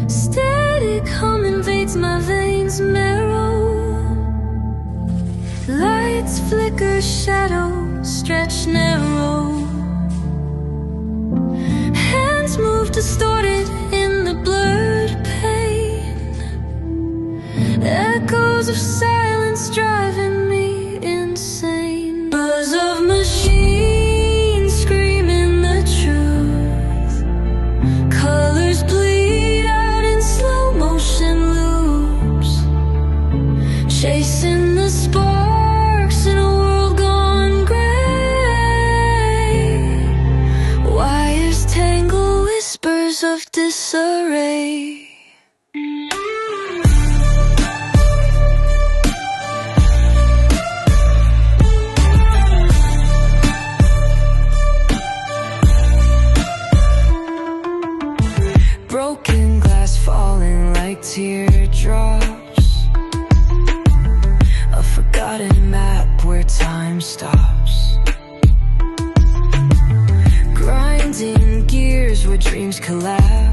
Static hum invades my veins marrow. Lights flicker, shadows stretch narrow. Hands move distorted in the blurred pain. Echoes of silence driving me insane. Buzz of machines screaming the truth. Colors bleed out in slow motion loops. Chasing the sparks in a world gone gray. Wires tangle, whispers of disarray. Broken glass falling like teardrops. A forgotten map where time stops. Grinding gears where dreams collapse.